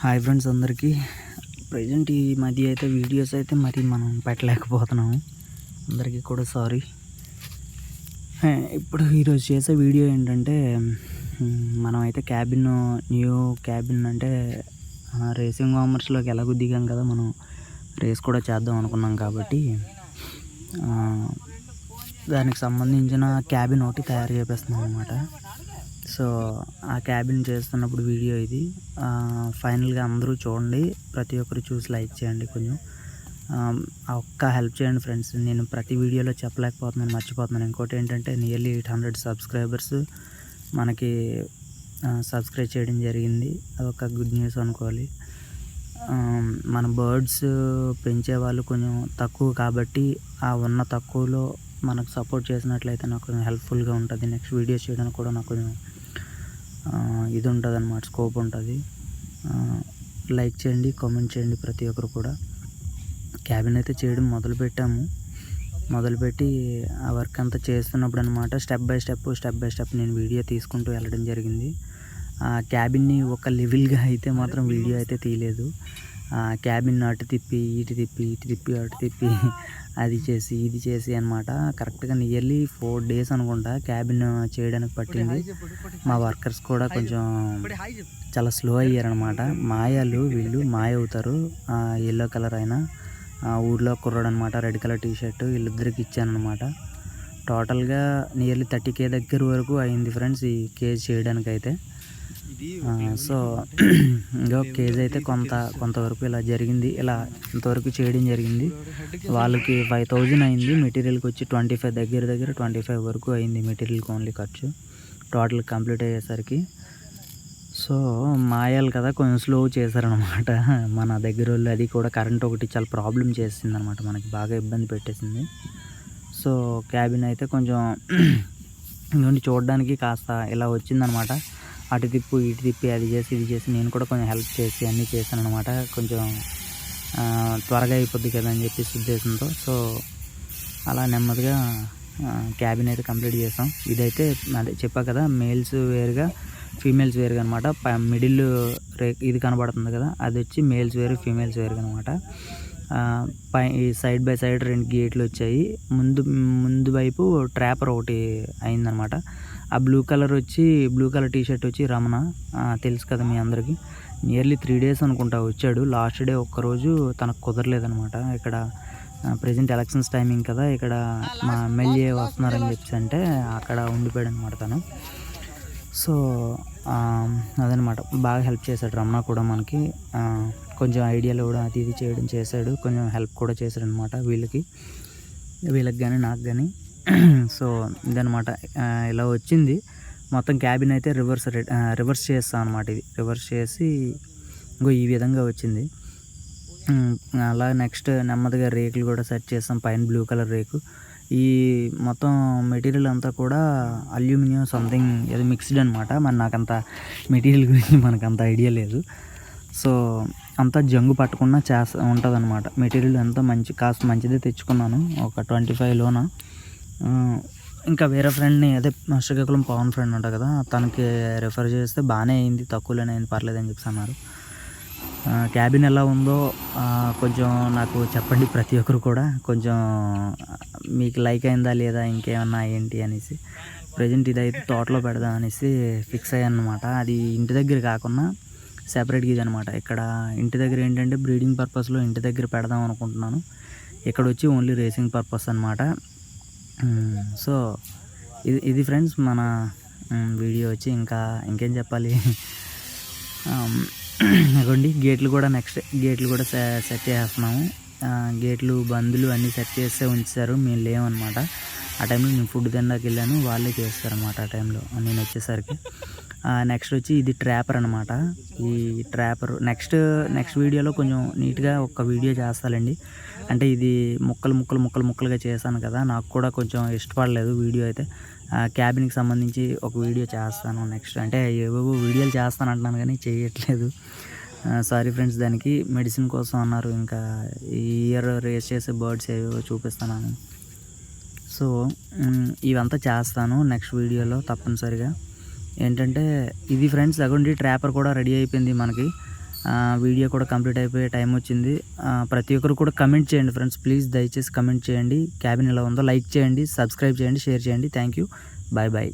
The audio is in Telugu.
హాయ్ ఫ్రెండ్స్ అందరికీ. ప్రజెంట్ ఈ మధ్య అయితే వీడియోస్ అయితే మరి మనం పెట్టలేకపోతున్నాము. అందరికీ కూడా సారీ. ఇప్పుడు ఈరోజు చేసే వీడియో ఏంటంటే మనం అయితే న్యూ క్యాబిన్ అంటే రేసింగ్ కామర్స్లోకి ఎలాగో దిగాం కదా, మనం రేస్ కూడా చేద్దాం అనుకున్నాం కాబట్టి దానికి సంబంధించిన క్యాబిన్ ఒకటి తయారు చేపిస్తున్నాం అనమాట. సో ఆ క్యాబిన్ చేస్తున్నప్పుడు వీడియో ఇది. ఫైనల్గా అందరూ చూడండి, ప్రతి ఒక్కరు చూసి లైక్ చేయండి. కొంచెం ఒక్క హెల్ప్ చేయండి ఫ్రెండ్స్. నేను ప్రతి వీడియోలో చెప్పలేకపోతున్నాను, మర్చిపోతున్నాను. ఇంకోటి ఏంటంటే నియర్లీ 800 సబ్స్క్రైబర్స్ మనకి సబ్స్క్రైబ్ చేయడం జరిగింది. అదొక గుడ్ న్యూస్ అనుకోవాలి. మన బర్డ్స్ పెంచే వాళ్ళు కొంచెం తక్కువ కాబట్టి ఆ ఉన్న తక్కువలో మనకు సపోర్ట్ చేసినట్లయితే నాకు కొంచెం హెల్ప్ఫుల్గా ఉంటుంది. నెక్స్ట్ వీడియోస్ చేయడానికి కూడా నాకు కొంచెం ఇది ఉంటుంది అన్నమాట, స్కోప్ ఉంటుంది. లైక్ చేయండి, కామెంట్ చేయండి ప్రతి ఒక్కరు కూడా. క్యాబిన్ అయితే చేయడం మొదలుపెట్టి ఆ వర్క్ అంతా చేస్తున్నప్పుడు అనమాట స్టెప్ బై స్టెప్ నేను వీడియో తీసుకుంటూ వెళ్ళడం జరిగింది. ఆ క్యాబిన్ని ఒక లెవెల్గా అయితే మాత్రం వీడియో అయితే తీయలేదు. క్యాబిన్ అటు తిప్పి ఇటు తిప్పి అటు తిప్పి అది చేసి ఇది చేసి అనమాట. కరెక్ట్గా నియర్లీ 4 days అనుకుంటా క్యాబిన్ చేయడానికి పట్టింది. మా వర్కర్స్ కూడా కొంచెం చాలా స్లో అయ్యారనమాట. వీళ్ళు మాయ అవుతారు. ఎల్లో కలర్ అయినా ఊర్లో కుర్రాడు అనమాట, రెడ్ కలర్ టీషర్ట్, వీళ్ళిద్దరికి ఇచ్చానమాట. టోటల్గా నియర్లీ 30K దగ్గర వరకు అయింది ఫ్రెండ్స్ ఈ కేజ్ చేయడానికి అయితే. సో ఇంకో కేజ్ అయితే కొంతవరకు ఇలా జరిగింది, ఇలా ఇంతవరకు చేయడం జరిగింది. వాళ్ళకి 5000 అయింది. మెటీరియల్కి వచ్చి 25 దగ్గర 25 వరకు అయింది మెటీరియల్కి ఓన్లీ ఖర్చు టోటల్ కంప్లీట్ అయ్యేసరికి. సో మాయాలు కదా, కొంచెం స్లో చేశారనమాట మన దగ్గర వాళ్ళు. అది కూడా కరెంట్ ఒకటి చాలా ప్రాబ్లం చేసింది అనమాట, మనకి బాగా ఇబ్బంది పెట్టేసింది. సో క్యాబిన్ అయితే కొంచెం ఇంకొంచెం చూడడానికి కాస్త ఇలా వచ్చిందనమాట. అటు తిప్పు ఇటు తిప్పి అది చేసి ఇది చేసి నేను కూడా కొంచెం హెల్ప్ చేసి అన్నీ చేశాను అనమాట. కొంచెం త్వరగా అయిపోద్ది కదా అని చెప్పేసి ఉద్దేశంతో. సో అలా నెమ్మదిగా క్యాబిన్ అయితే కంప్లీట్ చేసాం. ఇదైతే అదే చెప్పా కదా, మేల్స్ వేరుగా ఫీమేల్స్ వేరుగా అనమాట. మిడిల్ ఇది కనబడుతుంది కదా, అది వచ్చి మేల్స్ వేరు ఫీమేల్స్ వేరుగా అనమాట. సైడ్ బై సైడ్ 2 గేట్లు వచ్చాయి. ముందు వైపు ట్రాపర్ ఒకటి అయిందనమాట. ఆ బ్లూ కలర్ టీషర్ట్ వచ్చి రమణ, తెలుసు కదా మీ అందరికీ. నియర్లీ 3 days అనుకుంటా వచ్చాడు. లాస్ట్ డే ఒక్కరోజు తనకు కుదరలేదనమాట. ఇక్కడ ప్రజెంట్ ఎలక్షన్స్ టైమింగ్ కదా, ఇక్కడ మా ఎమ్మెల్యే వస్తున్నారని చెప్పి అంటే అక్కడ ఉండిపోయాడు అనమాట తను. సో అదనమాట, బాగా హెల్ప్ చేశాడు రమణ కూడా మనకి. కొంచెం ఐడియాలు కూడా అది ఇది చేయడం చేశాడు, కొంచెం హెల్ప్ కూడా చేశాడు అనమాట వీళ్ళకి కానీ నాకు కానీ. సో ఇదనమాట, ఇలా వచ్చింది మొత్తం క్యాబిన్ అయితే. రివర్స్ చేస్తాం అనమాట. ఇది రివర్స్ చేసి ఇంకో ఈ విధంగా వచ్చింది. అలా నెక్స్ట్ నెమ్మదిగా రేకులు కూడా సెట్ చేస్తాం. పైన బ్లూ కలర్ రేకు. ఈ మొత్తం మెటీరియల్ అంతా కూడా అల్యూమినియం సంథింగ్ ఏదో మిక్స్డ్ అనమాట. మరి నాకంత మెటీరియల్ గురించి మనకంత ఐడియా లేదు. సో అంతా జంగు పట్టకుండా ఉంటుంది అనమాట. మెటీరియల్ అంతా కాస్త మంచిదే తెచ్చుకున్నాను, ఒక 25లోన. ఇంకా వేరే ఫ్రెండ్ని, అదే శ్రీకాకుళం పవన్ ఫ్రెండ్ ఉంటా కదా, తనకి రెఫర్ చేస్తే బాగానే అయింది, తక్కువలోనే అయింది, పర్లేదని చెప్పి అన్నారు. క్యాబిన్ ఎలా ఉందో కొంచెం నాకు చెప్పండి ప్రతి ఒక్కరు కూడా. కొంచెం మీకు లైక్ అయిందా లేదా, ఇంకేమన్నా ఏంటి అనేసి. ప్రజెంట్ ఇదైతే తోటలో పెడదాం అనేసి ఫిక్స్ అయ్యాను అనమాట. అది ఇంటి దగ్గర కాకుండా సెపరేట్గా ఇది అనమాట. ఇక్కడ ఇంటి దగ్గర ఏంటంటే బ్రీడింగ్ పర్పస్లో ఇంటి దగ్గర పెడదాం అనుకుంటున్నాను. ఇక్కడ వచ్చి ఓన్లీ రేసింగ్ పర్పస్ అనమాట. సో ఇది ఫ్రెండ్స్ మన వీడియో వచ్చి. ఇంకేం చెప్పాలి. అదిగోండి గేట్లు కూడా సెట్ చేస్తున్నాము. గేట్లు బందులు అన్నీ సెట్ చేస్తే ఉంచారు, మేము లేవన్నమాట. ఆ టైంలో నేను ఫుడ్ తినడానికి వెళ్ళాను, వాళ్ళే చేస్తారనమాట ఆ టైంలో నేను వచ్చేసరికి. నెక్స్ట్ వచ్చి ఇది ట్రాపర్ అనమాట. ఈ ట్రాపర్ నెక్స్ట్ వీడియోలో కొంచెం నీట్గా ఒక వీడియో చేస్తానండి. అంటే ఇది ముక్కలుగా చేశాను కదా, నాకు కూడా కొంచెం ఇష్టపడలేదు వీడియో అయితే. క్యాబిన్కి సంబంధించి ఒక వీడియో చేస్తాను నెక్స్ట్. అంటే ఏవేవో వీడియోలు చేస్తాను అంటున్నాను కానీ చేయట్లేదు, సారీ ఫ్రెండ్స్. దానికి మెడిసిన్ కోసం అన్నారు. ఇంకా ఈ ఇయర్ రేస్ చేసే బర్డ్స్ ఏవేవో చూపిస్తాను. సో ఇవంతా చేస్తాను నెక్స్ట్ వీడియోలో తప్పనిసరిగా. ఏంటంటే ఇది ఫ్రెండ్స్, అగోండి ట్రాపర్ కూడా రెడీ అయిపోయింది మనకి. వీడియో కూడా కంప్లీట్ అయిపోయే టైం వచ్చింది. ప్రతి ఒక్కరు కూడా కమెంట్ చేయండి ఫ్రెండ్స్, ప్లీజ్ దయచేసి కమెంట్ చేయండి. క్యాబిన్ ఎలా ఉందో లైక్ చేయండి, సబ్స్క్రైబ్ చేయండి, షేర్ చేయండి. Thank you. Bye bye.